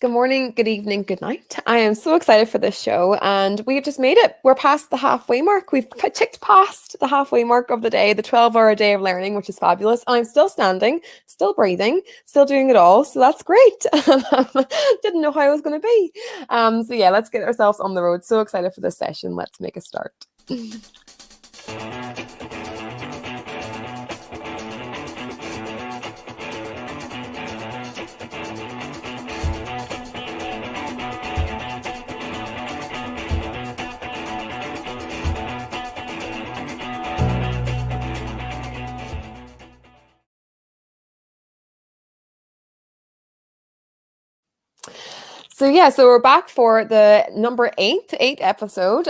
Good morning, good evening, good night. I am so excited for this show, and we have just made it. We're past the halfway mark. We've ticked past the halfway mark of the day, the 12-hour day of learning, which is fabulous. And I'm still standing, still breathing, still doing it all. So that's great. Didn't know how I was going to be. So yeah, let's get ourselves on the road. So excited for this session. Let's make a start. So we're back for the number eighth episode.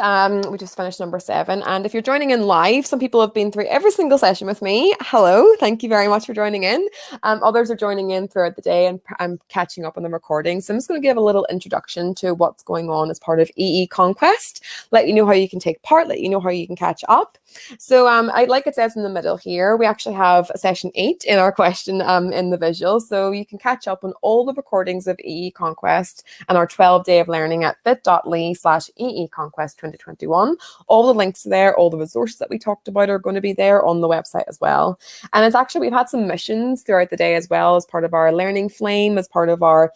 We just finished number 7. And if you're joining in live, some people have been through every single session with me. Hello, thank you very much for joining in. Others are joining in throughout the day, and I'm catching up on the recording. So I'm just going to give a little introduction to what's going on as part of EE Conquest, let you know how you can take part, let you know how you can catch up. So like it says in the middle here, we actually have session 8 in our question in the visual. So you can catch up on all the recordings of EE Conquest and our 12-day of learning at bit.ly/EEConquest2021. All the links are there, all the resources that we talked about are going to be there on the website as well. And it's actually, we've had some missions throughout the day as well as part of our learning flame, as part of our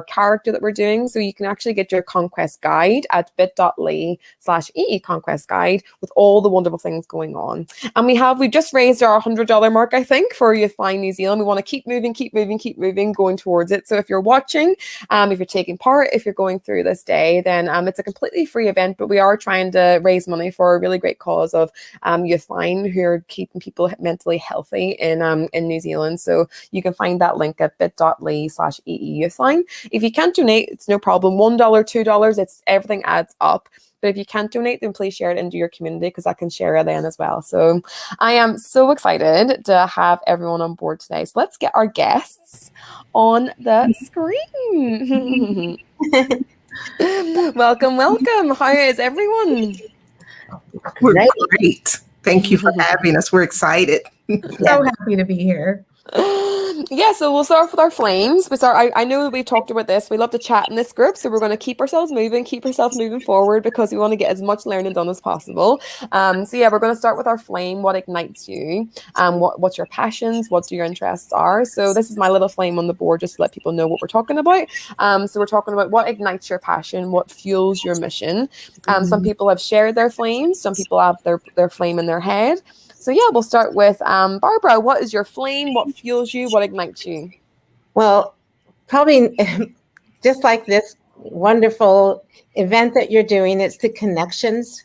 character that we're doing. So you can actually get your conquest guide at bit.ly/EEConquest guide with all the wonderful things going on. And we've just raised our $100 mark, I think, for Youth Flying New Zealand. We want to keep moving, going towards it. So if you're watching, if you're taking part, if you're going through this day, then it's a completely free event, but we are trying to raise money for a really great cause of Youth Flying, who are keeping people mentally healthy in New Zealand. So you can find that link at bit.ly/EE Youthline. If you can't donate, it's no problem. $1, $2, it's everything adds up. But if you can't donate, then please share it into your community, because I can share it then as well. So I am so excited to have everyone on board today. So let's get our guests on the screen. Welcome. How is everyone? We're great. Thank you for having us. We're excited. So happy to be here. Yeah, so we'll start off with our flames. I know we've talked about this. We love to chat in this group, so we're going to keep ourselves moving forward, because we want to get as much learning done as possible. So yeah, we're going to start with our flame. What ignites you? What's your passions? What your interests are? So this is my little flame on the board, just to let people know what we're talking about. So we're talking about what ignites your passion, what fuels your mission. Some people have shared their flames. Some people have their flame in their head. So yeah, we'll start with Barbara. What is your flame? What fuels you? What ignites you? Well, probably just like this wonderful event that you're doing, it's the connections.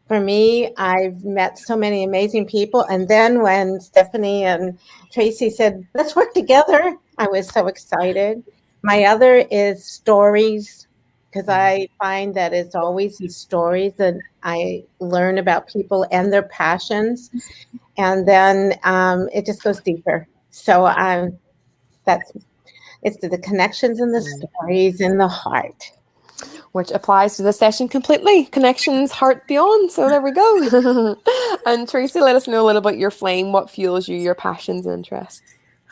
For me, I've met so many amazing people. And then when Stephanie and Tracy said, let's work together, I was so excited. My other is stories, because I find that it's always these stories that I learn about people and their passions. And then it just goes deeper. So it's the connections and the stories in the heart. Which applies to the session completely. Connections, heart beyond. So there we go. And Tracy, let us know a little about your flame. What fuels you, your passions and interests?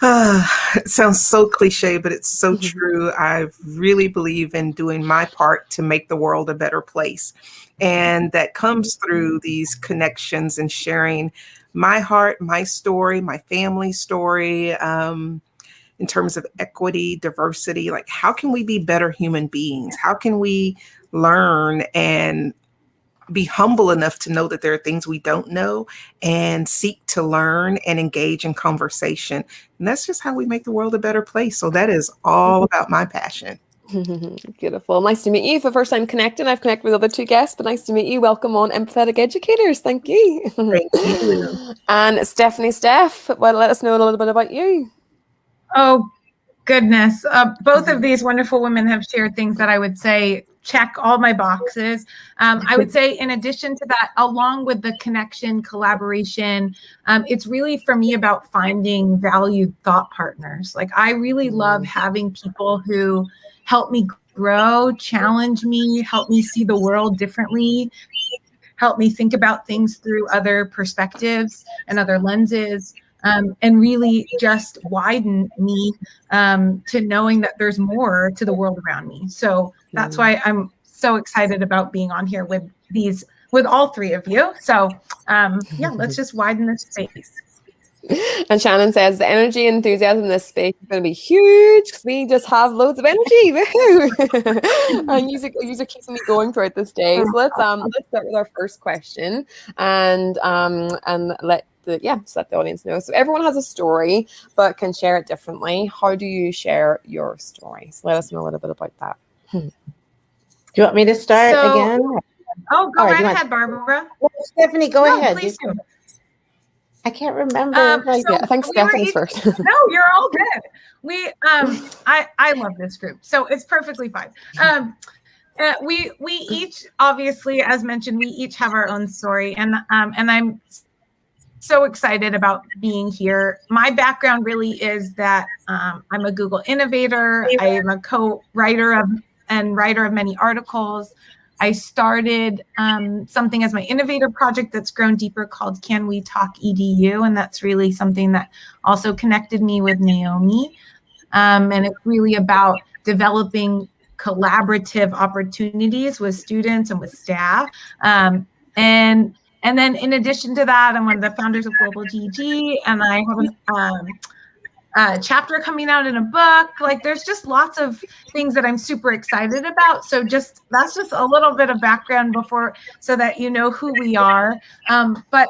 It sounds so cliche, but it's so true. I really believe in doing my part to make the world a better place. And that comes through these connections and sharing my heart, my story, my family story, in terms of equity, diversity. Like, how can we be better human beings? How can we learn and be humble enough to know that there are things we don't know, and seek to learn and engage in conversation? And that's just how we make the world a better place. So that is all about my passion. Beautiful. Nice to meet you. For the first time connecting, I've connected with other 2 guests, but nice to meet you. Welcome on Empathetic Educators. Thank you. Thank you. And Stephanie, well, let us know a little bit about you. Oh, goodness. Both of these wonderful women have shared things that I would say check all my boxes. I would say, in addition to that, along with the connection, collaboration, it's really for me about finding valued thought partners. Like, I really love having people who help me grow, challenge me, help me see the world differently, help me think about things through other perspectives and other lenses. and really just widen me to knowing that there's more to the world around me. So that's why I'm so excited about being on here with all three of you. So yeah, let's just widen this space. And Shannon says the energy and enthusiasm in this space is going to be huge because we just have loads of energy. Woohoo! And you are keeping me going throughout this day. So let's start with our first question and let just let the audience know. So everyone has a story, but can share it differently. How do you share your story? So let us know a little bit about that. Do you want me to start again? Oh, go right ahead, Barbara. Well, Stephanie, go ahead. Please do. I can't remember. I think Stephanie's first. No, you're all good. We I love this group, so it's perfectly fine. We each, obviously, as mentioned, we each have our own story, and I'm so excited about being here. My background really is that I'm a Google innovator. I am a co-writer and writer of many articles. I started something as my innovator project that's grown deeper called Can We Talk EDU? And that's really something that also connected me with Naomi. And it's really about developing collaborative opportunities with students and with staff. And then in addition to that, I'm one of the founders of Global GG, and I have a chapter coming out in a book. Like, there's just lots of things that I'm super excited about. So that's just a little bit of background so that you know who we are. But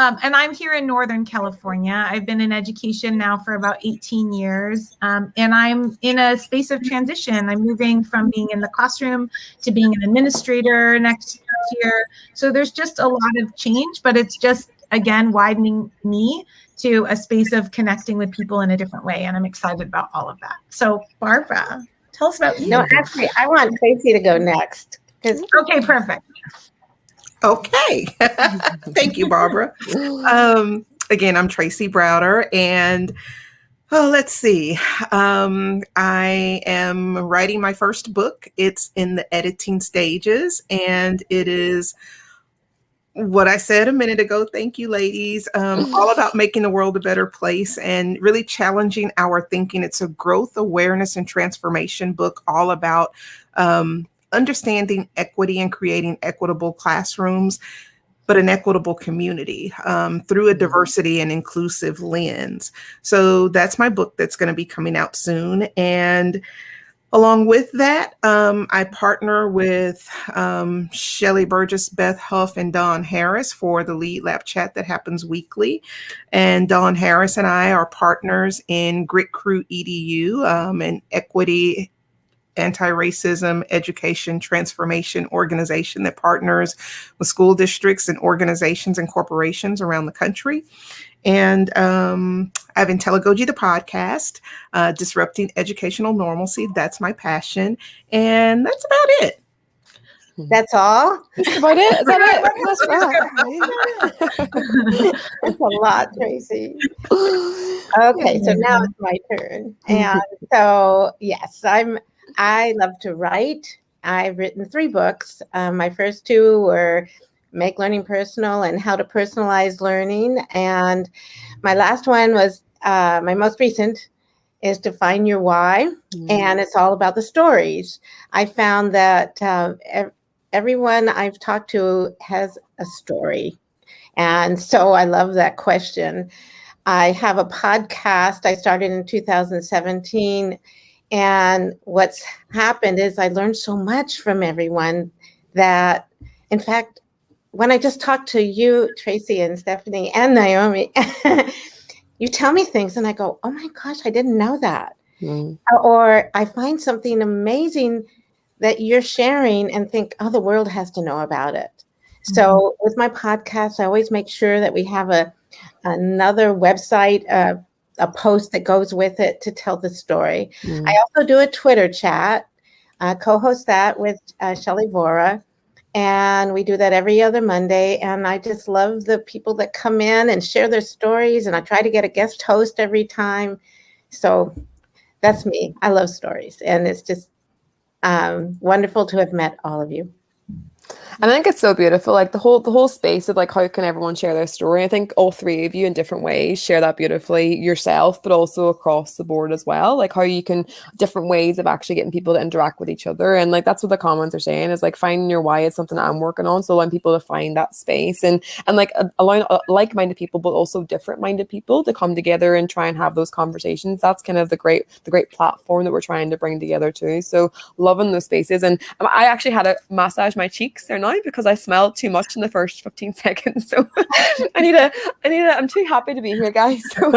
and I'm here in Northern California. I've been in education now for about 18 years. And I'm in a space of transition. I'm moving from being in the classroom to being an administrator next year. So there's just a lot of change, but it's just, again, widening me to a space of connecting with people in a different way. And I'm excited about all of that. So Barbara, tell us about you. No, actually, I want Tracy to go next. Okay, perfect. Okay. Thank you, Barbara. Again, I'm Tracy Browder, and let's see. I am writing my first book. It's in the editing stages, and it is what I said a minute ago. Thank you, ladies. All about making the world a better place and really challenging our thinking. It's a growth, awareness, and transformation book all about understanding equity and creating equitable classrooms, but an equitable community through a diversity and inclusive lens. So that's my book that's going to be coming out soon. And along with that, I partner with Shelley Burgess, Beth Huff, and Dawn Harris for the Lead Lab chat that happens weekly. And Dawn Harris and I are partners in Grit Crew EDU, an equity, anti-racism, education, transformation organization that partners with school districts and organizations and corporations around the country. And I have Intelligogy, the podcast, disrupting educational normalcy. That's my passion. And that's about it. That's all? That's about it? Is that it? That's a lot, Tracy. Okay, so now it's my turn. And so, yes, I love to write. I've written 3 books. My first 2 were Make Learning Personal and How to Personalize Learning. And my last one was, my most recent, is Define Your Why. And it's all about the stories. I found that everyone I've talked to has a story. And so I love that question. I have a podcast I started in 2017. And what's happened is I learned so much from everyone that, in fact, when I just talked to you, Tracy and Stephanie and Naomi, you tell me things and I go, oh my gosh, I didn't know that. Or I find something amazing that you're sharing and think, oh, the world has to know about it. So with my podcast, I always make sure that we have another website, a post that goes with it to tell the story. I also do a Twitter chat, co-host that with Shelley Vora, and we do that every other Monday. And I just love the people that come in and share their stories, and I try to get a guest host every time. So that's me. I love stories, and it's just wonderful to have met all of you. And I think it's so beautiful, like the whole space of like how can everyone share their story. I think all three of you in different ways share that beautifully yourself, but also across the board as well. Like how you can different ways of actually getting people to interact with each other. And like that's what the comments are saying is like finding your why is something I'm working on. So allowing people to find that space and like allowing like-minded people, but also different-minded people to come together and try and have those conversations. That's kind of the great platform that we're trying to bring together too. So loving those spaces. And I actually had to massage my cheeks there now because I smelled too much in the first 15 seconds. So I'm too happy to be here, guys. So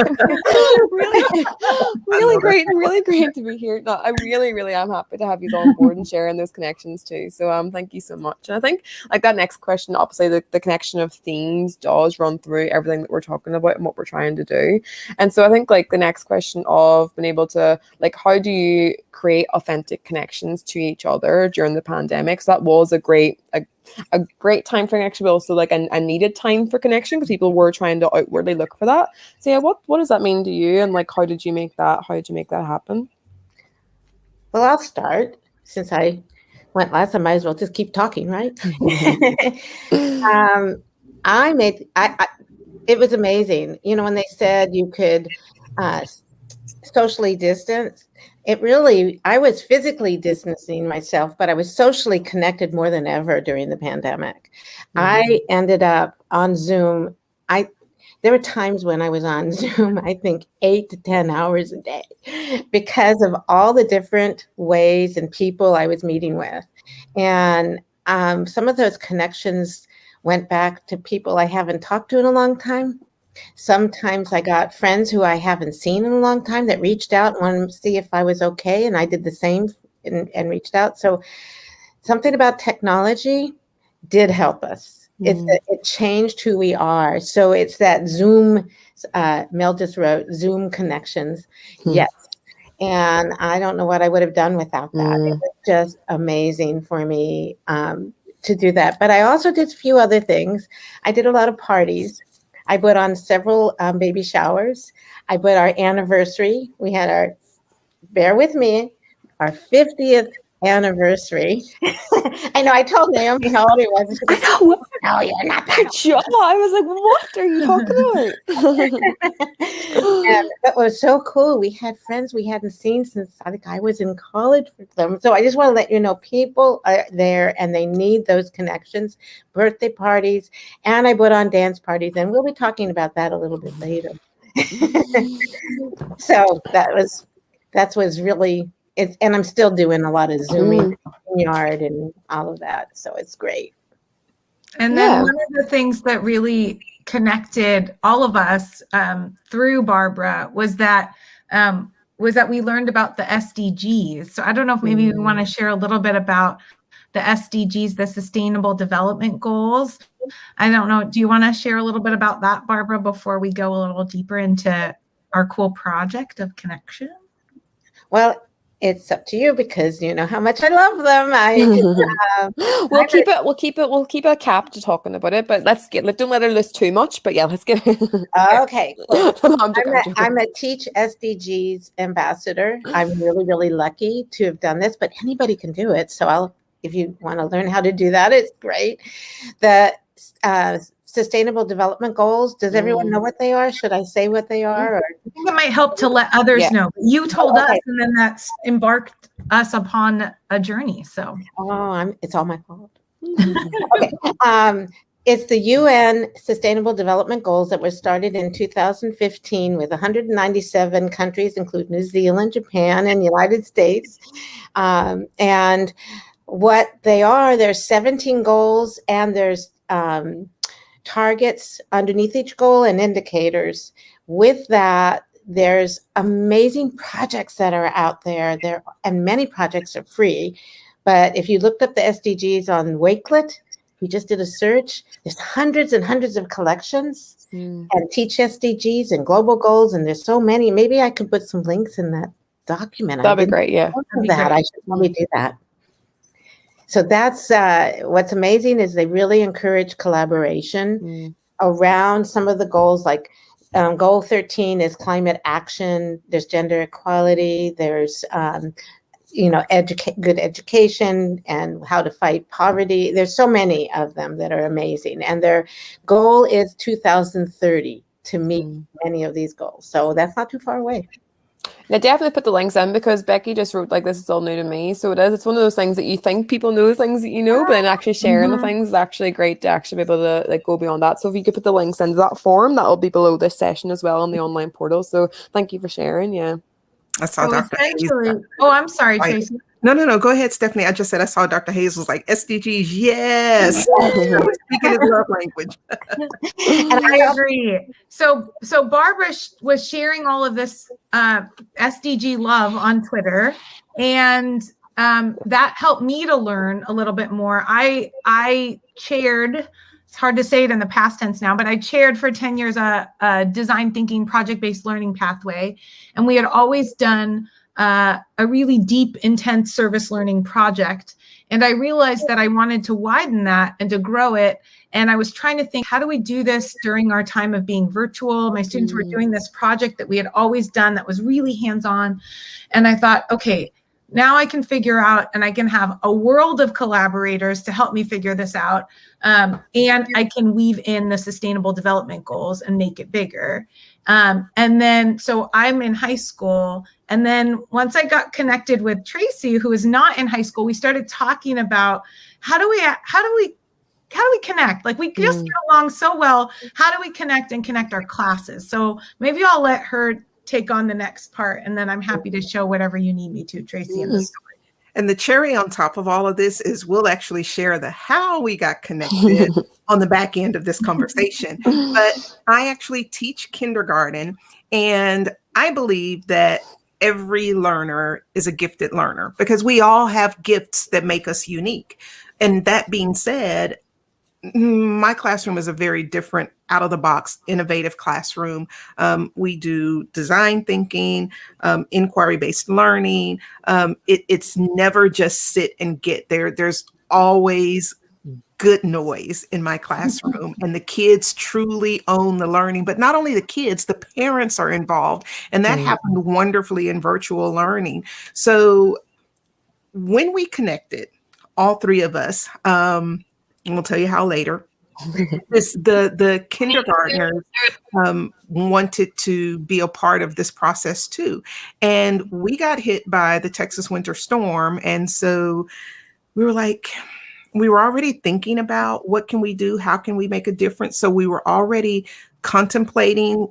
really great to be here. No, I really am happy to have you all on board and sharing those connections too. So thank you so much. And I think like that next question, obviously the connection of themes does run through everything that we're talking about and what we're trying to do. And so I think like the next question of being able to like how do you create authentic connections to each other during the pandemic? So that was a great time for connection, but also like a needed time for connection because people were trying to outwardly look for that. So yeah, what does that mean to you? And like how did you make that happen? Well, I'll start since I went last. I might as well just keep talking, right? It was amazing. You know, when they said you could socially distance, I was physically distancing myself, but I was socially connected more than ever during the pandemic. I ended up on Zoom. There were times when I was on Zoom, I think 8 to 10 hours a day because of all the different ways and people I was meeting with. And some of those connections went back to people I haven't talked to in a long time. Sometimes I got friends who I haven't seen in a long time that reached out and wanted to see if I was okay. And I did the same and reached out. So something about technology did help us. It changed who we are. So it's that Zoom, Mel just wrote, Zoom connections. Yes. And I don't know what I would have done without that. It was just amazing for me to do that. But I also did a few other things. I did a lot of parties. I put on several baby showers. I put our anniversary. We had bear with me, our 50th anniversary. I know I told Naomi how old it was. I know. No, you're not that old. I was like, what are you talking about? And that was so cool. We had friends we hadn't seen since I think I was in college with them. So I just want to let you know people are there and they need those connections, birthday parties, and I put on dance parties, and we'll be talking about that a little bit later. So that was really and I'm still doing a lot of Zooming, yard and all of that. So it's great. And then one of the things that really connected all of us through Barbara was that we learned about the SDGs. So I don't know if maybe we want to share a little bit about the SDGs, the Sustainable Development Goals. I don't know. Do you want to share a little bit about that, Barbara, before we go a little deeper into our cool project of connection? Well, it's up to you because you know how much I love them. We'll keep a cap to talking about it, but don't let her list too much. But yeah, let's get okay. Cool. I'm a Teach SDGs ambassador. I'm really, really lucky to have done this, but anybody can do it. So if you want to learn how to do that, it's great. The Sustainable Development Goals. Does everyone know what they are? Should I say what they are? Or? I think it might help to let others know. You told us, and then that's embarked us upon a journey. So, it's all my fault. Okay. It's the UN Sustainable Development Goals that were started in 2015 with 197 countries, including New Zealand, Japan, and the United States. And what they are, there's 17 goals, and there's targets underneath each goal and indicators. With that, there's amazing projects that are out there. And many projects are free. But if you looked up the SDGs on Wakelet, you just did a search, there's hundreds and hundreds of collections and Teach SDGs and global goals. And there's so many. Maybe I could put some links in that document. That'd be great. Yeah. I should probably do that. So that's what's amazing is they really encourage collaboration around some of the goals. Like goal 13 is climate action. There's gender equality. There's good education and how to fight poverty. There's so many of them that are amazing. And their goal is 2030 to meet many of these goals. So that's not too far away. Yeah, definitely put the links in, because Becky just wrote, like, this is all new to me. So it is. It's one of those things that you think people know the things that you know, but then actually sharing the things is actually great to actually be able to like go beyond that. So if you could put the links into that form, that'll be below this session as well on the online portal. So thank you for sharing. Yeah. I saw So Dr. Hayes. essentially, oh, I'm sorry, Tracy. No. Go ahead, Stephanie. I just said I saw Dr. Hayes was like, SDGs, yes. Speaking his love language. And I agree. So Barbara was sharing all of this SDG love on Twitter, and that helped me to learn a little bit more. I chaired, it's hard to say it in the past tense now, but I chaired for 10 years a design thinking project-based learning pathway. And we had always done a really deep, intense service learning project. And I realized that I wanted to widen that and to grow it. And I was trying to think, how do we do this during our time of being virtual? My students were doing this project that we had always done that was really hands-on. And I thought, okay, now I can figure out, and I can have a world of collaborators to help me figure this out. And I can weave in the sustainable development goals and make it bigger. And then, so I'm in high school. And then once I got connected with Tracy, who is not in high school, we started talking about how do we connect? Like, we just get along so well. How do we connect and connect our classes? So maybe I'll let her take on the next part, and then I'm happy to show whatever you need me to, Tracy, in the story. And the cherry on top of all of this is we'll actually share the how we got connected on the back end of this conversation. But I actually teach kindergarten, and I believe that every learner is a gifted learner because we all have gifts that make us unique. And that being said, my classroom is a very different, out of the box, innovative classroom. We do design thinking, inquiry-based learning. It's never just sit and get there. There's always good noise in my classroom, and the kids truly own the learning. But not only the kids, the parents are involved, and that happened wonderfully in virtual learning. So when we connected, all three of us, and we'll tell you how later. The kindergartners wanted to be a part of this process too. And we got hit by the Texas winter storm. And so we were like, we were already thinking about what can we do? How can we make a difference? So we were already contemplating,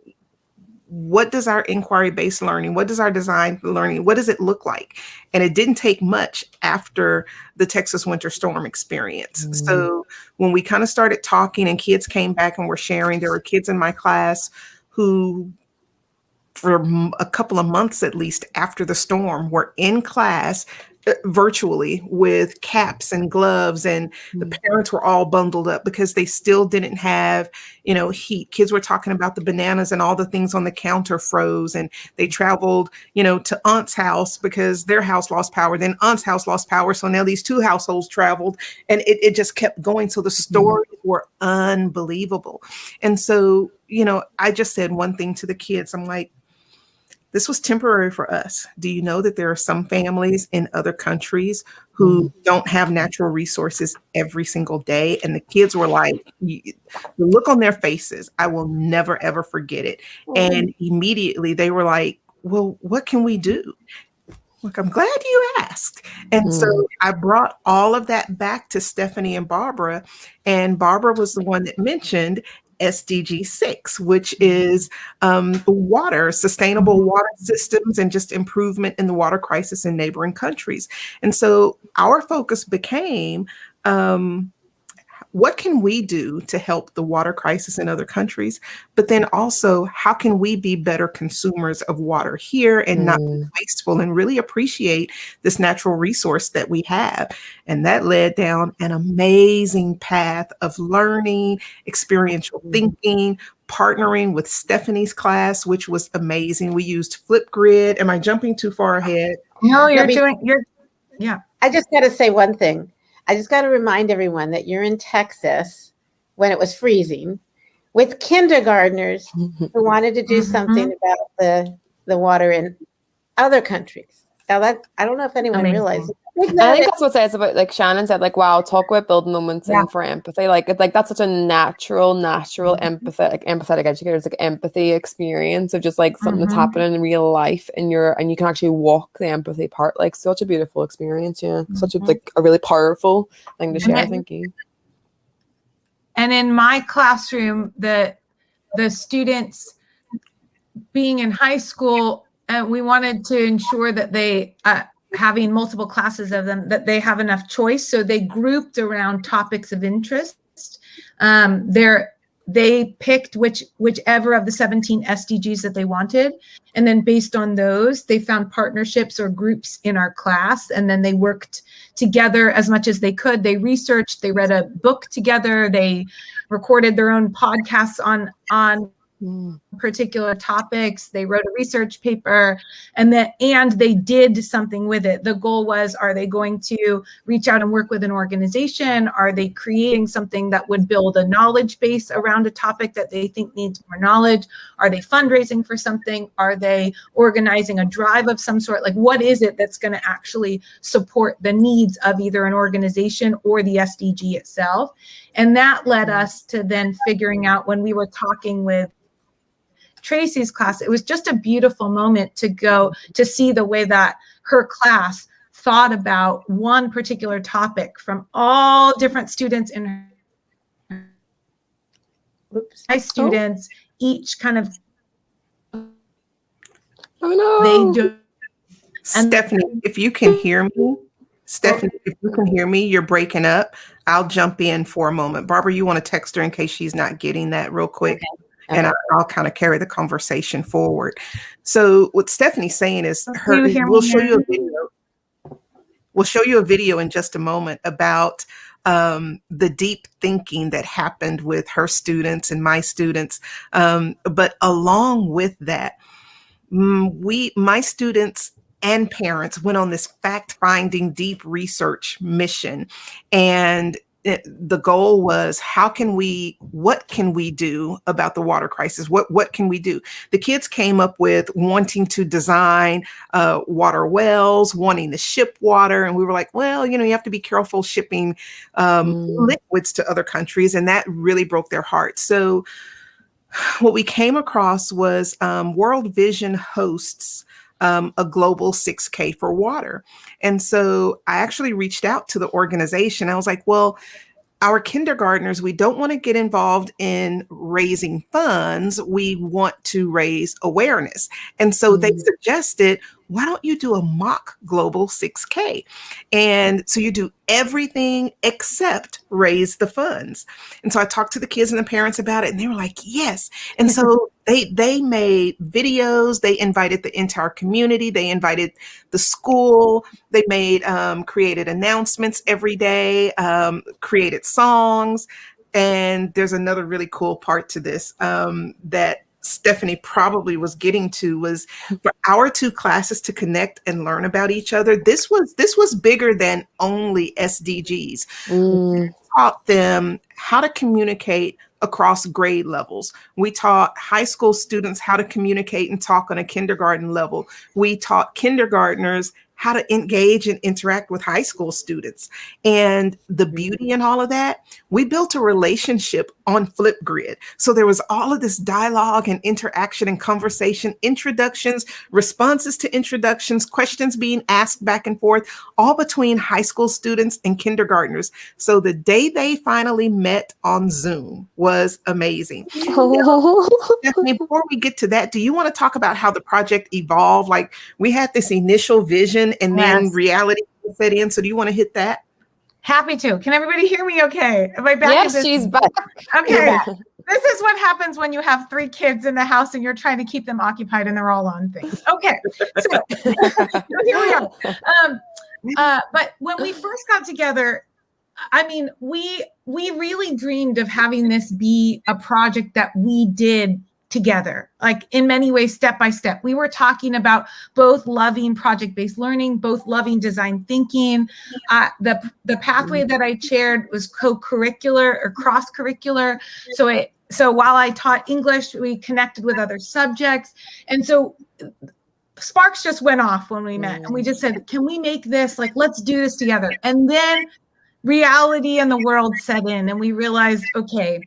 what does our inquiry-based learning, what does our design learning, what does it look like? And it didn't take much after the Texas winter storm experience. So when we kind of started talking and kids came back and were sharing, there were kids in my class who, for a couple of months at least after the storm, were in class virtually with caps and gloves, and the parents were all bundled up because they still didn't have, heat. Kids were talking about the bananas and all the things on the counter froze, and they traveled, to aunt's house because their house lost power. Then aunt's house lost power. So now these two households traveled, and it just kept going. So the stories were unbelievable. And so, I just said one thing to the kids. I'm like, this was temporary for us. Do you know that there are some families in other countries who don't have natural resources every single day? And the kids were like, the look on their faces, I will never, ever forget it. And immediately they were like, well, what can we do? Look, I'm glad you asked. And so I brought all of that back to Stephanie and Barbara. And Barbara was the one that mentioned SDG 6, which is water, sustainable water systems, and just improvement in the water crisis in neighboring countries. And so our focus became, what can we do to help the water crisis in other countries? But then also, how can we be better consumers of water here and not be wasteful and really appreciate this natural resource that we have? And that led down an amazing path of learning, experiential thinking, partnering with Stephanie's class, which was amazing. We used Flipgrid. Am I jumping too far ahead? No, yeah. I just got to say one thing. I just got to remind everyone that you're in Texas when it was freezing with kindergartners who wanted to do something about the water in other countries. I don't know if anyone Amazing. realizes. I think that's what it says about, like Shannon said, like, wow, talk about building moments in for empathy. Like that's such a natural empathetic educators, like empathy experience of just like something that's happening in real life, and you can actually walk the empathy part. Like such a beautiful experience, such a really powerful thing to share. I think. And in my classroom, the students being in high school, we wanted to ensure that they having multiple classes of them, that they have enough choice. So they grouped around topics of interest. They picked whichever of the 17 SDGs that they wanted. And then based on those, they found partnerships or groups in our class. And then they worked together as much as they could. They researched, they read a book together. They recorded their own podcasts on particular topics. They wrote a research paper, and they did something with it. The goal was, are they going to reach out and work with an organization? Are they creating something that would build a knowledge base around a topic that they think needs more knowledge? Are they fundraising for something? Are they organizing a drive of some sort? Like, what is it that's going to actually support the needs of either an organization or the SDG itself? And that led us to then figuring out, when we were talking with Tracy's class, it was just a beautiful moment to go to see the way that her class thought about one particular topic from all different students in her students, each kind of Stephanie, if you can hear me, you're breaking up. I'll jump in for a moment. Barbara, you want to text her in case she's not getting that real quick? Okay. And I'll kind of carry the conversation forward. So what Stephanie's saying is, we'll show you a video. We'll show you a video in just a moment about the deep thinking that happened with her students and my students. But along with that, my students and parents went on this fact-finding, deep research mission. And the goal was, what can we do about the water crisis? What can we do? The kids came up with wanting to design water wells, wanting to ship water. And we were like, well, you have to be careful shipping liquids to other countries. And that really broke their hearts. So what we came across was World Vision hosts a global 6K for water. And so I actually reached out to the organization. I was like, well, our kindergartners, we don't want to get involved in raising funds. We want to raise awareness. And so they suggested, why don't you do a mock global 6K? And so you do everything except raise the funds. And so I talked to the kids and the parents about it, and they were like, yes. And so they made videos. They invited the entire community. They invited the school. They made created announcements every day, created songs. And there's another really cool part to this that Stephanie probably was getting to, was for our two classes to connect and learn about each other. This was bigger than only SDGs. We taught them how to communicate across grade levels. We taught high school students how to communicate and talk on a kindergarten level. We taught kindergartners how to engage and interact with high school students. And the beauty in all of that, we built a relationship on Flipgrid. So there was all of this dialogue and interaction and conversation, introductions, responses to introductions, questions being asked back and forth, all between high school students and kindergartners. So the day they finally met on Zoom was amazing. Stephanie, before we get to that, do you want to talk about how the project evolved? Like, we had this initial vision and then reality set in. So do you want to hit that? Happy to. Can everybody hear me okay? Am I back? Yes, she's back. Okay. This is what happens when you have 3 kids in the house and you're trying to keep them occupied and they're all on things. Okay. So here we are. But when we first got together, I mean, we really dreamed of having this be a project that we did together, like in many ways, step by step. We were talking about both loving project-based learning, both loving design thinking. The pathway that I shared was co-curricular or cross-curricular. So while I taught English, we connected with other subjects. And so sparks just went off when we met, and we just said, can we make this, like, let's do this together. And then reality and the world set in, and we realized, okay,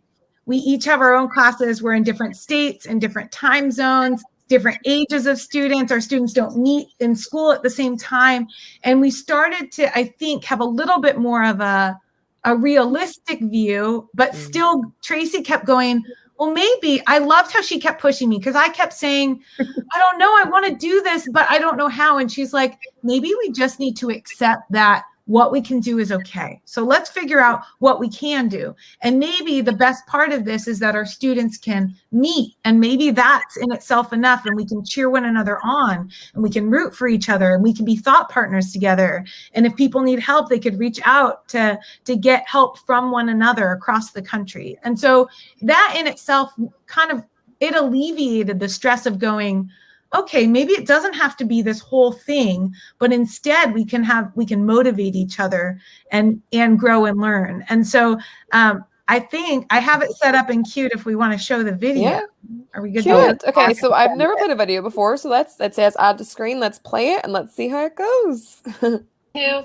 we each have our own classes. We're in different states and different time zones, different ages of students. Our students don't meet in school at the same time. And we started to, I think, have a little bit more of a realistic view, but still Tracy kept going, well, maybe. I loved how she kept pushing me, because I kept saying, I don't know, I want to do this, but I don't know how. And she's like, maybe we just need to accept that what we can do is okay. So let's figure out what we can do. And maybe the best part of this is that our students can meet, and maybe that's in itself enough, and we can cheer one another on, and we can root for each other, and we can be thought partners together. And if people need help, they could reach out to get help from one another across the country. And so that in itself it alleviated the stress of going, okay, maybe it doesn't have to be this whole thing, but instead we can motivate each other and grow and learn. And so I think I have it set up and queued if we want to show the video. Yeah. Are we good? Cute. Okay, so I've never played a video before, so let's says add to screen. Let's play it and let's see how it goes. We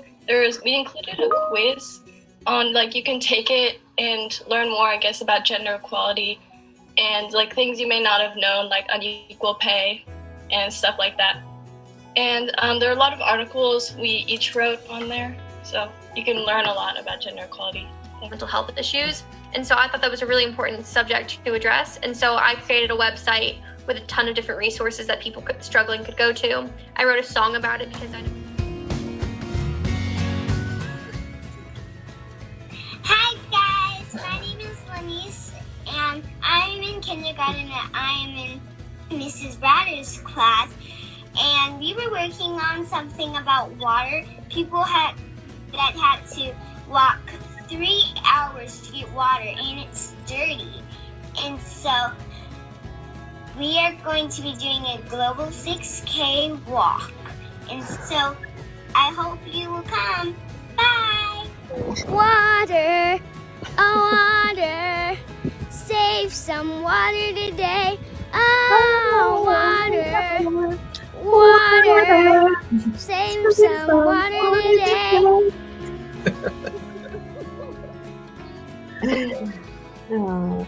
included a quiz on, like, you can take it and learn more, I guess, about gender equality and, like, things you may not have known, like unequal pay and stuff like that. And there are a lot of articles we each wrote on there, so you can learn a lot about gender equality. Mental health issues. And so I thought that was a really important subject to address. And so I created a website with a ton of different resources that people struggling could go to. I wrote a song about it because Hi guys, my name is Lanice, and I'm in kindergarten and I am in Mrs. Ratter's class, and we were working on something about water. People that had to walk 3 hours to get water, and it's dirty. And so we are going to be doing a global 6K walk. And so I hope you will come. Bye! Water, oh water, save some water today. Oh, water, water, save some water today. Oh.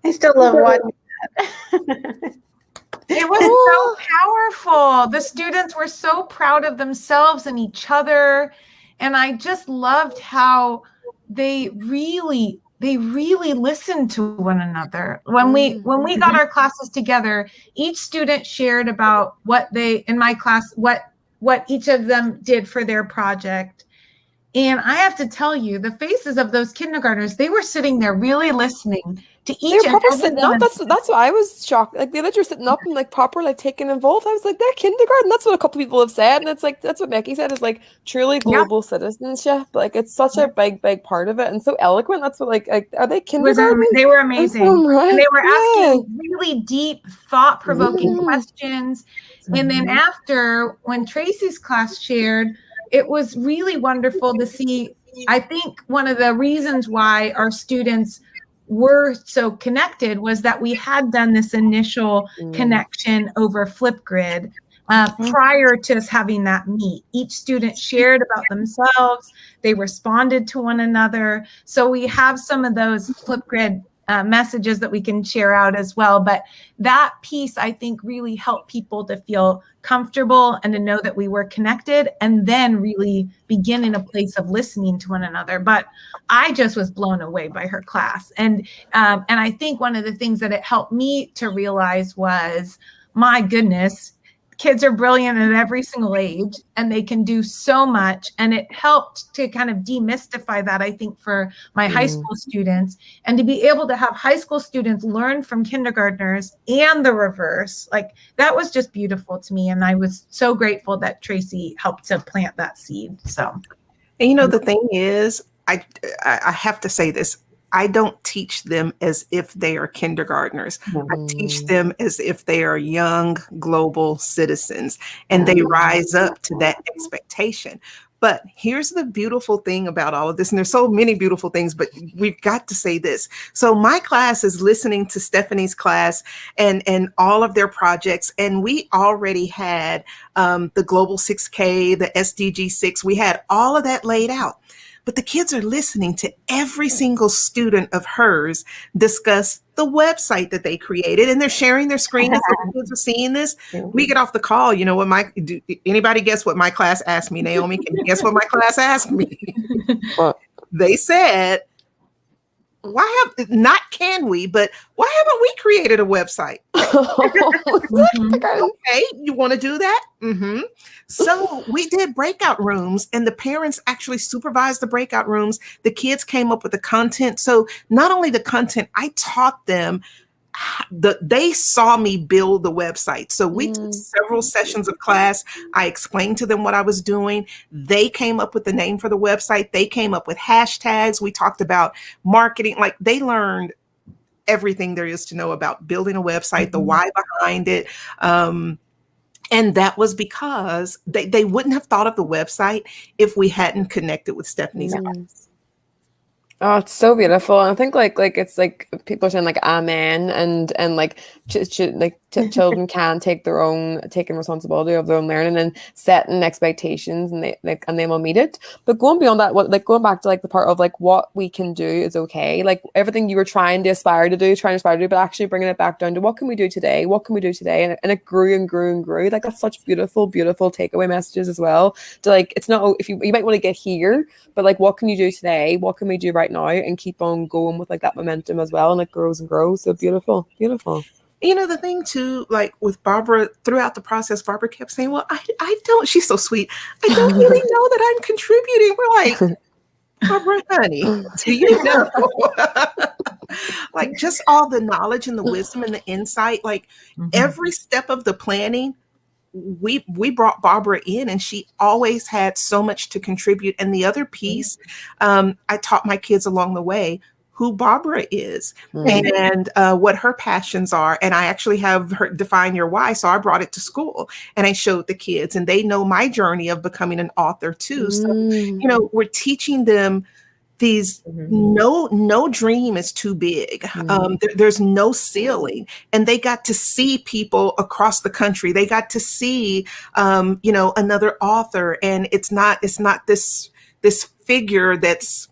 I still love watching that. It was so powerful. The students were so proud of themselves and each other. And I just loved how they really listened to one another. When we got our classes together, each student shared about what each of them did for their project. And I have to tell you, the faces of those kindergartners, they were sitting there really listening to each. They're proper sitting up. That's why I was shocked. Like, the others were sitting up and like proper, like taking involved. I was like, they're kindergarten. That's what a couple people have said, and it's like that's what Becky said is like truly global citizenship. Like, it's such a big part of it, and so eloquent. That's what like are they kindergarten? They were amazing. Right. And they were asking really deep, thought-provoking questions. And then after, when Tracy's class shared, it was really wonderful to see. I think one of the reasons why our students were so connected was that we had done this initial connection over Flipgrid prior to us having that meet. Each student shared about themselves. They responded to one another. So we have some of those Flipgrid messages that we can share out as well. But that piece, I think, really helped people to feel comfortable and to know that we were connected, and then really begin in a place of listening to one another. But I just was blown away by her class. And I think one of the things that it helped me to realize was, my goodness, kids are brilliant at every single age, and they can do so much. And it helped to kind of demystify that, I think, for my high school students, and to be able to have high school students learn from kindergartners and the reverse. Like, that was just beautiful to me. And I was so grateful that Tracy helped to plant that seed. So, and you know, the thing is, I have to say this. I don't teach them as if they are kindergartners. I teach them as if they are young global citizens, and they rise up to that expectation. But here's the beautiful thing about all of this, and there's so many beautiful things, but we've got to say this. So my class is listening to Stephanie's class and all of their projects, and we already had the Global 6K, the SDG 6, we had all of that laid out. But the kids are listening to every single student of hers discuss the website that they created, and they're sharing their screen. So the kids are seeing this. We get off the call. You know what anybody guess what my class asked me? Naomi, can you guess what my class asked me? They said, but why haven't we created a website? Okay, you want to do that? So we did breakout rooms, and the parents actually supervised the breakout rooms. The kids came up with the content. So not only the content, I taught them. They saw me build the website. So we took several sessions of class. I explained to them what I was doing. They came up with the name for the website. They came up with hashtags. We talked about marketing. Like, they learned everything there is to know about building a website, the why behind it. And that was because they wouldn't have thought of the website if we hadn't connected with Stephanie's class. Oh, it's so beautiful. And I think like it's like people are saying like amen, and like children can taking responsibility of their own learning and setting expectations, and they will meet it. But going beyond that, going back to like the part of like what we can do is okay. Like everything you were trying to aspire to do, but actually bringing it back down to what can we do today? What can we do today? And it grew and grew and grew. Like that's such beautiful takeaway messages as well. To like, it's not if you might want to get here, but like what can you do today? What can we do right now? And keep on going with like that momentum as well, and it grows and grows. So beautiful. You know, the thing too, like with Barbara, throughout the process, Barbara kept saying, well, I don't, she's so sweet, I don't really know that I'm contributing. We're like, Barbara, honey, do you know? Like just all the knowledge and the wisdom and the insight, like every step of the planning, we brought Barbara in, and she always had so much to contribute. And the other piece, I taught my kids along the way who Barbara is and what her passions are. And I actually have her define your why. So I brought it to school and I showed the kids, and they know my journey of becoming an author too. So, you know, we're teaching them these no dream is too big. There's no ceiling, and they got to see people across the country. They got to see, you know, another author, and it's not this figure or this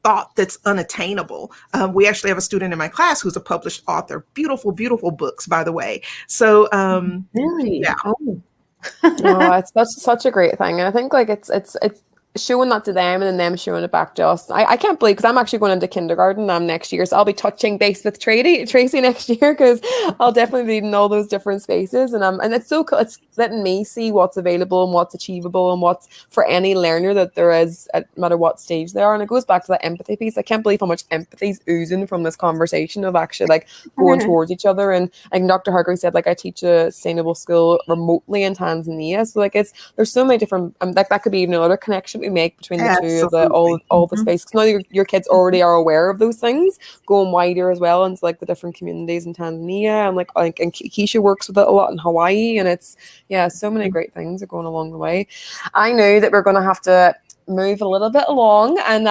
thought that's unattainable. We actually have a student in my class who's a published author. Beautiful, beautiful books, by the way. So, really? Yeah. Oh. It's such a great thing. And I think like it's showing that to them, and then them showing it back to us. I can't believe, because I'm actually going into kindergarten next year, so I'll be touching base with Tracy next year, because I'll definitely be in all those different spaces, and it's so cool. It's letting me see what's available and what's achievable and what's for any learner that there is, no matter what stage they are. And it goes back to that empathy piece. I can't believe how much empathy is oozing from this conversation of actually like going towards each other. And like Dr. Hargrave said, like I teach a sustainable school remotely in Tanzania, so like there's so many different like that could be even another connection we make between the two of the all the space, because now your kids already are aware of those things, going wider as well into like the different communities in Tanzania, and like and Keisha works with it a lot in Hawaii, and it's so many great things are going along the way. I know that we're going to have to move a little bit along and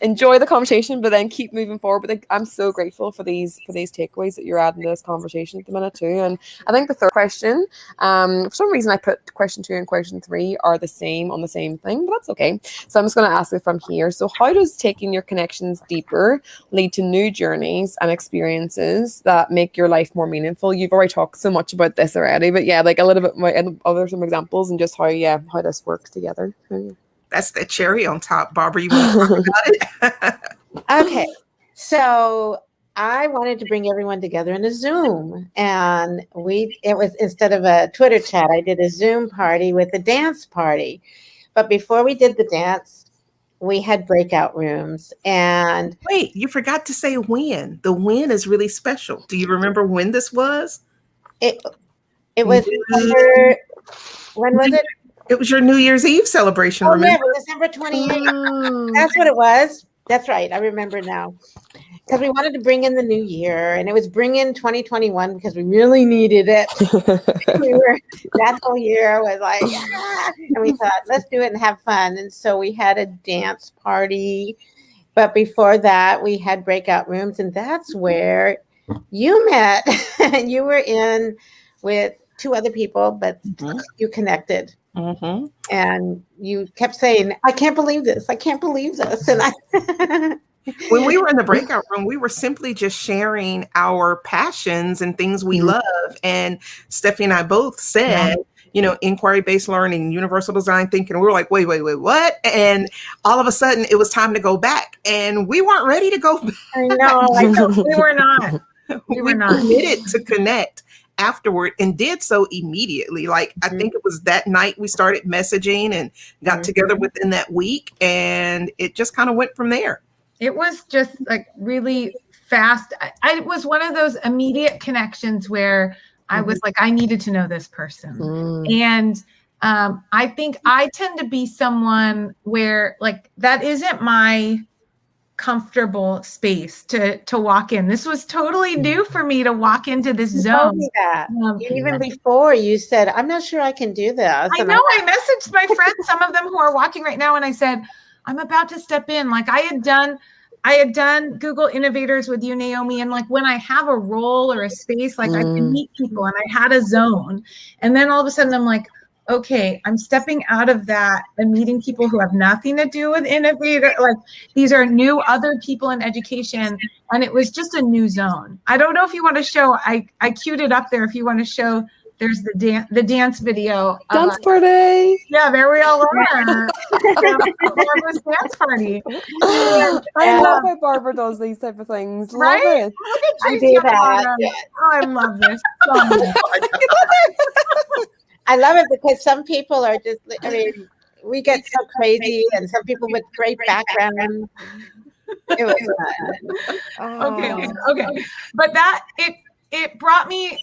enjoy the conversation, but then keep moving forward. But I'm so grateful for these takeaways that you're adding to this conversation at the minute too. And I think the third question, for some reason I put question 2 and question 3 are the same on the same thing, but that's okay. So I'm just going to ask it from here. So how does taking your connections deeper lead to new journeys and experiences that make your life more meaningful? You've already talked so much about this already, but like a little bit more, and other some examples, and just how this works together. That's the cherry on top. Barbara, you want to talk about it? Okay. So I wanted to bring everyone together in a Zoom, and it was, instead of a Twitter chat, I did a Zoom party with a dance party. But before we did the dance, we had breakout rooms. And wait, you forgot to say when. The when is really special. Do you remember when this was? It was when was it? It was your New Year's Eve celebration. Oh, remember? Yeah, December 28th. That's what it was. That's right. I remember now. Because we wanted to bring in the new year, and it was bring in 2021 because we really needed it. That whole year was like, and we thought, let's do it and have fun. And so we had a dance party. But before that, we had breakout rooms, and that's where you met. You were in with 2 other people, but you connected. Mm-hmm. And you kept saying, I can't believe this. I can't believe this. And when we were in the breakout room, we were simply just sharing our passions and things we love. And Stephanie and I both said, inquiry-based learning, universal design thinking. We were like, wait, what? And all of a sudden it was time to go back. And we weren't ready to go back. I know. We were not. We committed to connect afterward and did so immediately. Like, I think it was that night we started messaging and got together within that week. And it just kind of went from there. It was just like really fast. I was one of those immediate connections where I was like, I needed to know this person. And I think I tend to be someone where like, that isn't my comfortable space to walk in. This was totally new for me to walk into this zone. Even before you said, I'm not sure I can do this. I know. I messaged my friends, some of them who are walking right now, and I said, I'm about to step in. Like I had done Google Innovators with you, Naomi. And like when I have a role or a space, like I can meet people and I had a zone. And then all of a sudden I'm like, okay, I'm stepping out of that and meeting people who have nothing to do with Innovator. Like these are new other people in education. And it was just a new zone. I don't know if you want to show, I queued it up there. If you want to show, there's the dance video. Dance party. Yeah, there we all are. Barbara's dance party. I love how Barbara does these type of things. Right? Love it. Look at I Tracy do that. Yeah. Oh, I love this so much. I love it because some people are just, I mean, we get so crazy and some people with great background. It was fun. Okay. But that, it brought me,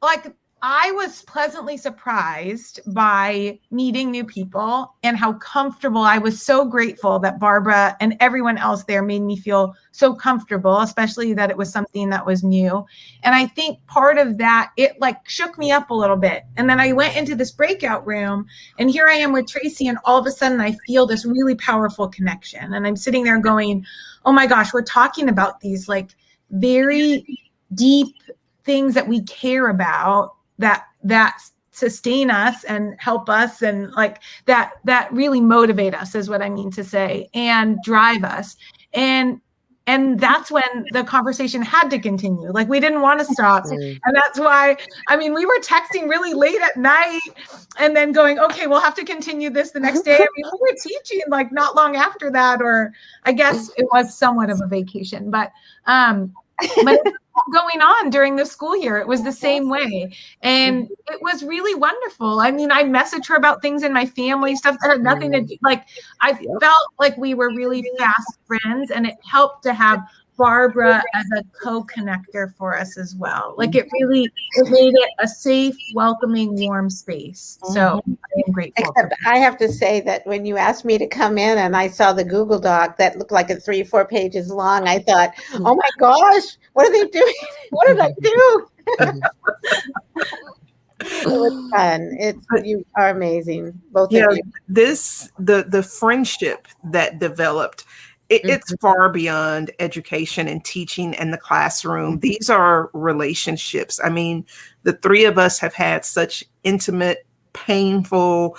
like, I was pleasantly surprised by meeting new people and how comfortable. I was so grateful that Barbara and everyone else there made me feel so comfortable, especially that it was something that was new. And I think part of that, it like shook me up a little bit. And then I went into this breakout room and here I am with Tracy, and all of a sudden I feel this really powerful connection. And I'm sitting there going, oh my gosh, we're talking about these like very deep things that we care about, that sustain us and help us, and like that really motivate us is what I mean to say, and drive us. And that's when the conversation had to continue. Like we didn't want to stop. And that's why, I mean, we were texting really late at night and then going, okay, we'll have to continue this the next day. I mean, we were teaching like not long after that, or I guess it was somewhat of a vacation, but going on during the school year, it was the same way. And it was really wonderful. I mean, I messaged her about things in my family, stuff that had nothing to do, like I felt like we were really fast friends, and it helped to have Barbara as a co-connector for us as well. Like it made it a safe, welcoming, warm space. So I am grateful. Except I have to say that when you asked me to come in and I saw the Google Doc that looked like it's 3-4 pages long, I thought, oh my gosh, what are they doing? What did I do? It was fun. You are amazing, both of you. The friendship that developed, it's far beyond education and teaching and the classroom. These are relationships. I mean, the three of us have had such intimate, painful,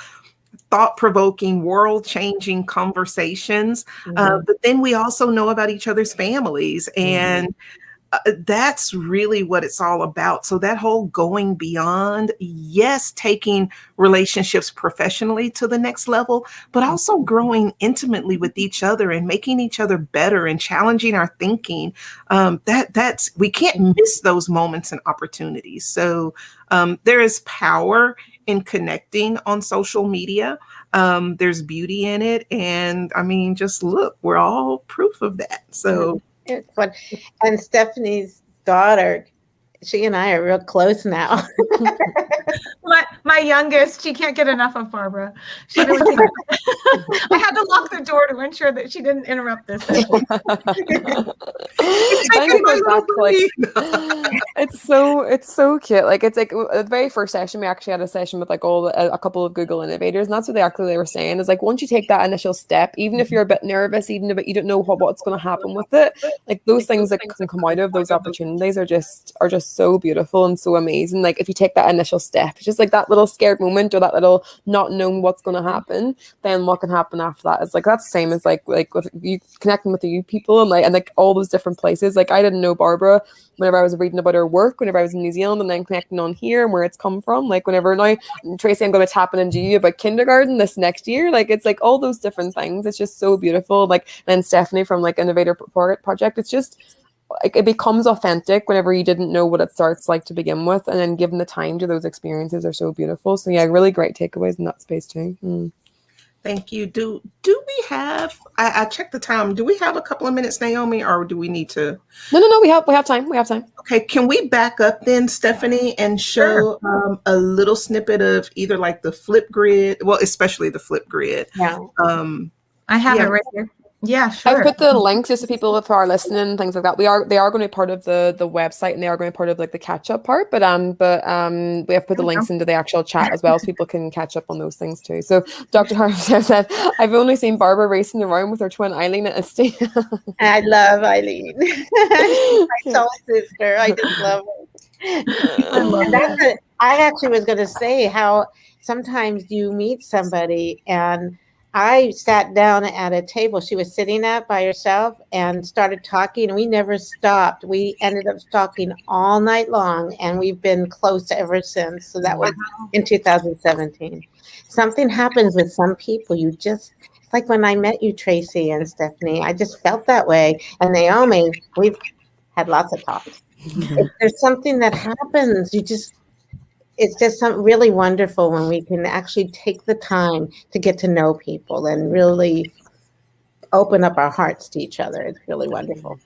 thought-provoking, world-changing conversations. But then we also know about each other's families, and that's really what it's all about. So that whole going beyond, yes, taking relationships professionally to the next level, but also growing intimately with each other and making each other better and challenging our thinking. We can't miss those moments and opportunities. So there is power in connecting on social media. There's beauty in it. And I mean, just look, we're all proof of that. So it's fun. And Stephanie's daughter, she and I are real close now. My youngest, she can't get enough of Barbara. She really can't. I had to lock the door to weren't sure that she didn't interrupt this session. Thank you for that, like, it's so cute. Like, it's like the very first session, we actually had a session with like a couple of Google innovators, and that's what they were saying is like, once you take that initial step, even if you're a bit nervous, even if you don't know what's going to happen with it, like those things that can come out of those opportunities are just so beautiful and so amazing. Like, if you take that initial step, it's just like that little scared moment or that little not knowing what's going to happen, then what can happen after that is like, that's the same as like with you connecting with the youth people and like all those different places. Like, I didn't know Barbara whenever I was reading about her work, whenever I was in New Zealand, and then connecting on here and where it's come from. Like, whenever now, Tracy, I'm going to tap into you about kindergarten this next year. Like, it's like all those different things. It's just so beautiful. Like, and then Stephanie from like Innovator Project, it's just like, it becomes authentic whenever you didn't know what it starts like to begin with, and then given the time to those experiences are so beautiful. So yeah, really great takeaways in that space too. Thank you. Do we have, I checked the time. Do we have a couple of minutes, Naomi, or do we need to? No, we have time. Okay. Can we back up then, Stephanie, and show a little snippet of either like the flip grid, well, especially the flip grid. Yeah. I have it right here. Yeah, sure. I've put the links just so people who are listening and things like that. They are going to be part of the website, and they are going to be part of like the catch up part. But we have put the links into the actual chat as well, so people can catch up on those things too. So Dr. Harvey said, "I've only seen Barbara racing around with her twin Eileen at a stage." I love Eileen. My soul sister. I just love her. I actually was going to say how sometimes you meet somebody, and I sat down at a table she was sitting at by herself and started talking, and we never stopped. We ended up talking all night long, and we've been close ever since. So that was in 2017. Something happens with some people. It's like when I met you, Tracy and Stephanie, I just felt that way. And Naomi, we've had lots of talks. If there's something that happens, it's just something really wonderful when we can actually take the time to get to know people and really open up our hearts to each other. It's really wonderful.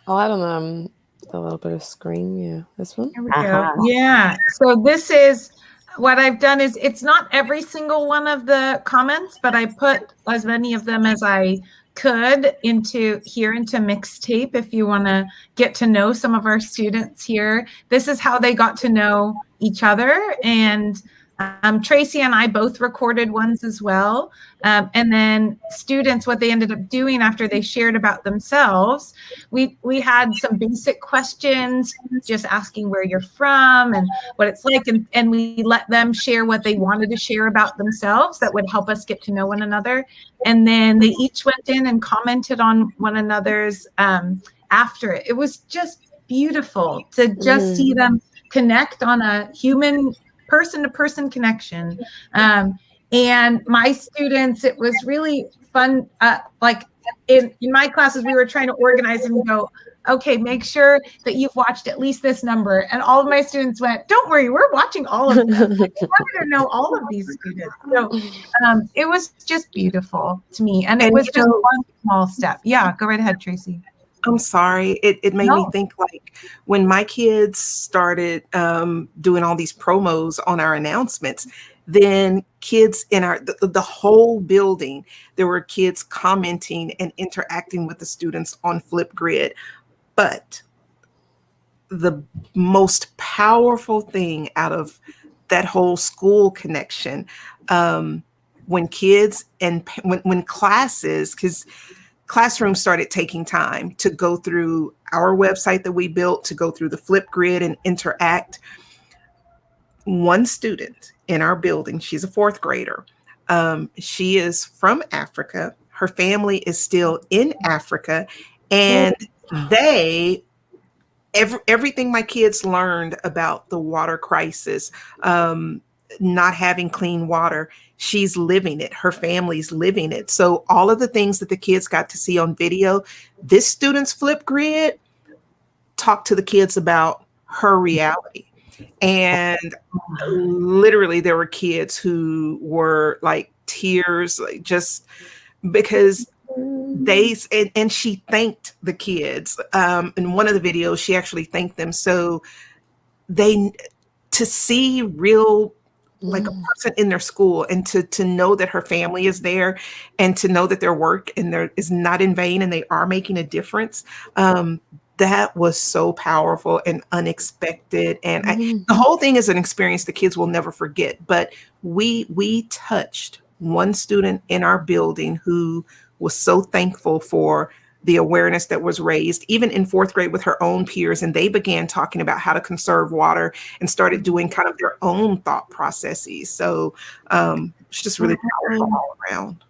I'll add on a little bit of screen. Yeah, this one. There we go. Yeah. So this is what I've done is it's not every single one of the comments, but I put as many of them as I could into mixtape. If you want to get to know some of our students here, this is how they got to know each other. And Tracy and I both recorded ones as well. And then students, what they ended up doing after they shared about themselves, we had some basic questions, just asking where you're from and what it's like. And we let them share what they wanted to share about themselves that would help us get to know one another. And then they each went in and commented on one another's after it. It was just beautiful to just see them connect on a human person-to-person connection. And my students, it was really fun. Like in my classes, we were trying to organize and go, okay, make sure that you've watched at least this number. And all of my students went, don't worry, we're watching all of them. I wanted to know all of these students. So it was just beautiful to me. And it was just one small step. Yeah, go right ahead, Tracy. I'm sorry. It made me think like when my kids started doing all these promos on our announcements, then kids in the whole building, there were kids commenting and interacting with the students on Flipgrid. But the most powerful thing out of that whole school connection, when kids and when classes, because classrooms started taking time to go through our website that we built, to go through the Flipgrid and interact. One student in our building, she's a fourth grader. She is from Africa. Her family is still in Africa. And everything my kids learned about the water crisis, not having clean water, she's living it. Her family's living it. So all of the things that the kids got to see on video, this student's Flipgrid talked to the kids about her reality. And literally there were kids who were like tears, like just because and she thanked the kids. In one of the videos, she actually thanked them. So to see real like a person in their school, and to know that her family is there, and to know that their work and their is not in vain and they are making a difference. That was so powerful and unexpected. And the whole thing is an experience the kids will never forget. But we touched one student in our building who was so thankful for the awareness that was raised, even in fourth grade with her own peers. And they began talking about how to conserve water and started doing kind of their own thought processes. So it's just really powerful all around.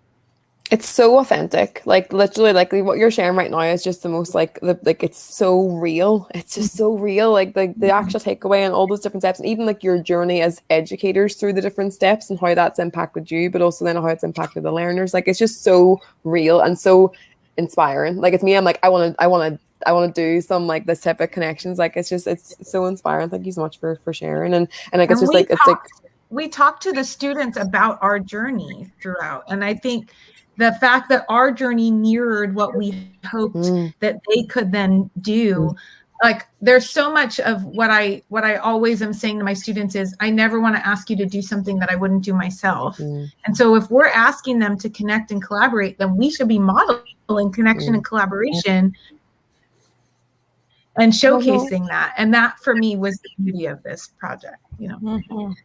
It's so authentic, like literally, like what you're sharing right now is just the most like it's so real. It's just so real, like the actual takeaway and all those different steps, and even like your journey as educators through the different steps and how that's impacted you, but also then how it's impacted the learners. Like it's just so real and so inspiring. Like it's me, I'm like I want to do some like this type of connections. Like it's so inspiring. Thank you so much for sharing. And like it's just like it's like we talked to the students about our journey throughout, and I think the fact that our journey mirrored what we hoped that they could then do. Like there's so much of what I always am saying to my students is I never want to ask you to do something that I wouldn't do myself. And so if we're asking them to connect and collaborate, then we should be modeling connection and collaboration and showcasing that. And that for me was the beauty of this project, you know.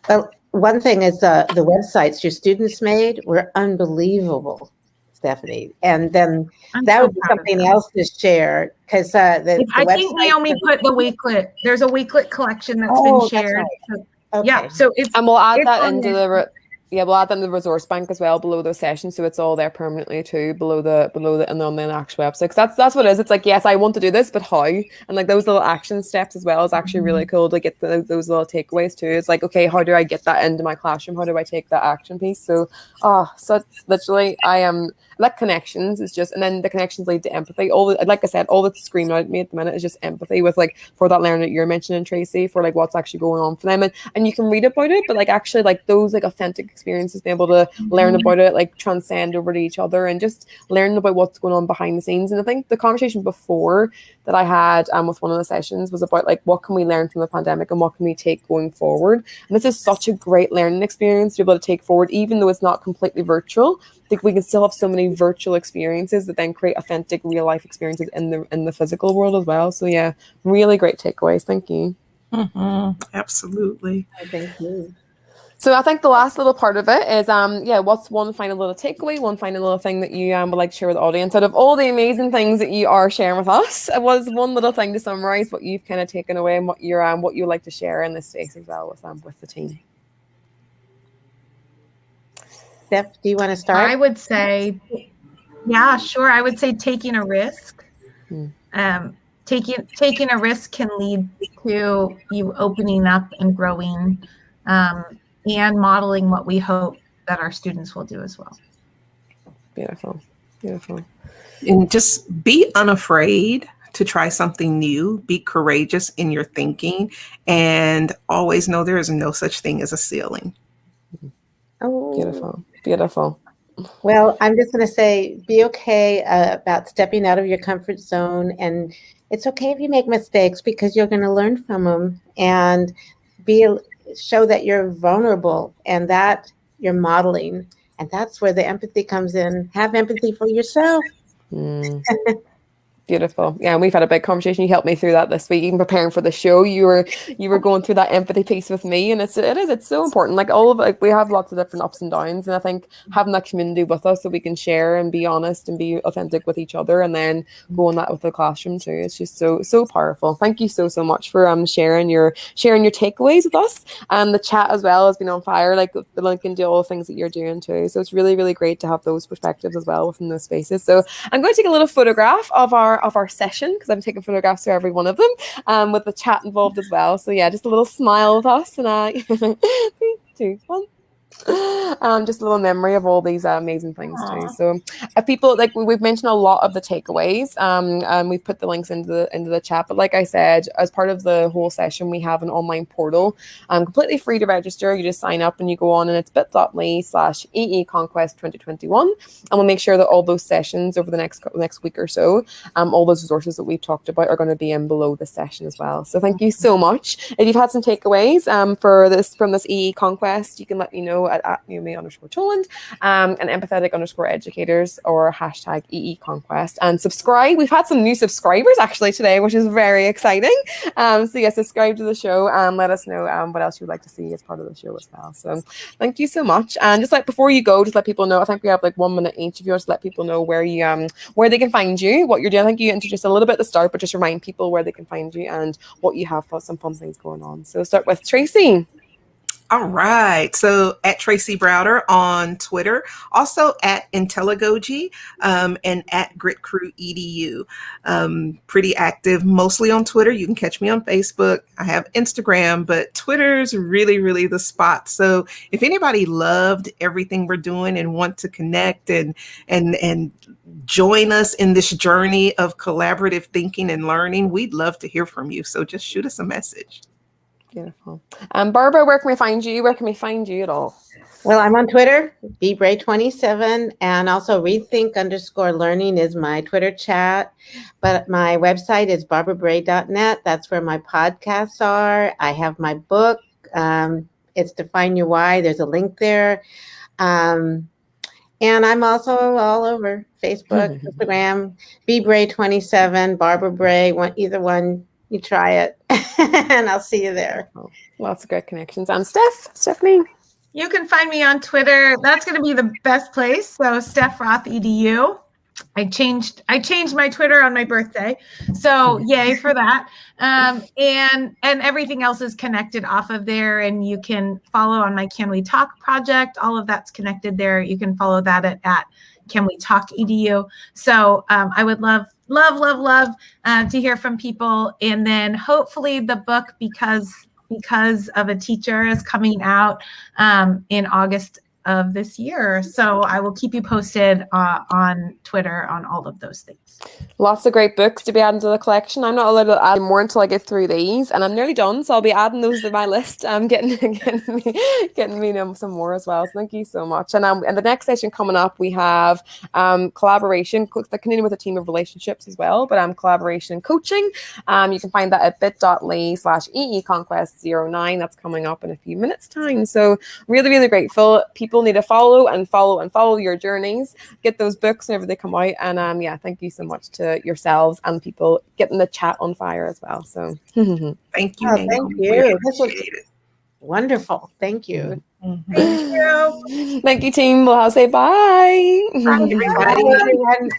Well, one thing is the websites your students made were unbelievable, Stephanie. And then that would be something else to share, because I think Naomi put the Weeklet. There's a Weeklet collection that's been shared. Right. So, Okay. yeah, so and we'll add that into the we'll add that in the resource bank as well below those sessions, so it's all there permanently too below the and on the actual website. Because that's what it is. It's like, yes, I want to do this, but how? And like those little action steps as well is actually really cool to get those little takeaways too. It's like, okay, how do I get that into my classroom? How do I take that action piece? So so literally I am like connections is just, and then the connections lead to empathy. Like I said, all that's screaming out at me at the minute is just empathy with like for that learner that you're mentioning, Tracy, for like what's actually going on for them, and you can read about it, but like actually like those like authentic experiences, being able to learn about it, like transcend over to each other and just learn about what's going on behind the scenes. And I think the conversation before that I had with one of the sessions was about like what can we learn from the pandemic and what can we take going forward. And this is such a great learning experience to be able to take forward, even though it's not completely virtual. I think we can still have so many virtual experiences that then create authentic real life experiences in the physical world as well. So yeah, really great takeaways. Thank you. Absolutely. Thank you. So I think the last little part of it is, what's one final little takeaway, one final little thing that you would like to share with the audience out of all the amazing things that you are sharing with us? It was one little thing to summarize what you've kind of taken away and what you're what you would like to share in this space as well with the team. Steph, do you want to start? I would say, yeah, sure. I would say taking a risk. Taking a risk can lead to you opening up and growing, and modeling what we hope that our students will do as well. Beautiful. Beautiful. And just be unafraid to try something new. Be courageous in your thinking, and always know there is no such thing as a ceiling. Oh, Beautiful. Beautiful. Well, I'm just going to say, be okay about stepping out of your comfort zone, and it's okay if you make mistakes because you're going to learn from them, and show that you're vulnerable and that you're modeling, and that's where the empathy comes in. Have empathy for yourself. Beautiful. Yeah, and we've had a big conversation. You helped me through that this week, even preparing for the show. You were going through that empathy piece with me, and it's so important. Like all of it, like we have lots of different ups and downs, and I think having that community with us so we can share and be honest and be authentic with each other, and then go on that with the classroom too. It's just so powerful. Thank you so much for sharing your takeaways with us, and the chat as well has been on fire. Like the link into all the things that you're doing too. So it's really, really great to have those perspectives as well within those spaces. So I'm going to take a little photograph of our session, because I'm taking photographs for every one of them, with the chat involved as well. So yeah, just a little smile with us, and 3, 2, 1. Just a little memory of all these amazing things too. So if people, like we've mentioned a lot of the takeaways, and we've put the links into the chat, but like I said, as part of the whole session, we have an online portal, completely free to register. You just sign up and you go on, and it's bit.ly/EEConquest 2021, and we'll make sure that all those sessions over the next week or so, all those resources that we've talked about are going to be in below the session as well. So thank you so much. If you've had some takeaways from this EE Conquest, you can let me know at @Naomi_Toland and Empathetic_Educators or hashtag EE Conquest, and subscribe. We've had some new subscribers actually today, which is very exciting. So yeah, subscribe to the show and let us know what else you would like to see as part of the show as well. So thank you so much. And just like before you go, just let people know, I think we have like 1 minute each of yours to let people know where they can find you, what you're doing. I think you introduced a little bit at the start, but just remind people where they can find you and what you have for some fun things going on. So start with Tracy. All right. So at Tracy Browder on Twitter, also at Intelligogy, and at Grit Crew EDU. Pretty active, mostly on Twitter. You can catch me on Facebook. I have Instagram, but Twitter's really, really the spot. So if anybody loved everything we're doing and want to connect and join us in this journey of collaborative thinking and learning, we'd love to hear from you. So just shoot us a message. Beautiful. Barbara, where can we find you? Where can we find you at all? Well, I'm on Twitter, bbray27, and also rethink_learning is my Twitter chat. But my website is barbarabray.net. That's where my podcasts are. I have my book. It's Define Your Why. There's a link there. And I'm also all over Facebook, Instagram, bbray27, Barbara Bray, either one. You try it, and I'll see you there. Lots of great connections. And Stephanie? You can find me on Twitter. That's going to be the best place. So Steph Roth EDU. I changed my Twitter on my birthday. So yay for that. And everything else is connected off of there. And you can follow on my Can We Talk project. All of that's connected there. You can follow that at Can We Talk EDU. So I would love to hear from people. And then hopefully the book, because of a Teacher, is coming out in August of this year. So I will keep you posted on Twitter on all of those things. Lots of great books to be added to the collection. I'm not allowed to add more until I get through these, and I'm nearly done, so I'll be adding those to my list. Getting me some more as well. So thank you so much. And the next session coming up, we have collaboration, continuing with a team of relationships as well, but collaboration and coaching. You can find that at bit.ly/EEConquest09. That's coming up in a few minutes' time. So really, really grateful. People need to follow your journeys, get those books whenever they come out. And thank you so much to yourselves and people getting the chat on fire as well. So thank you. Thank you. This was wonderful. Thank you. Thank you. Thank you, team. We'll say bye. Bye, everyone.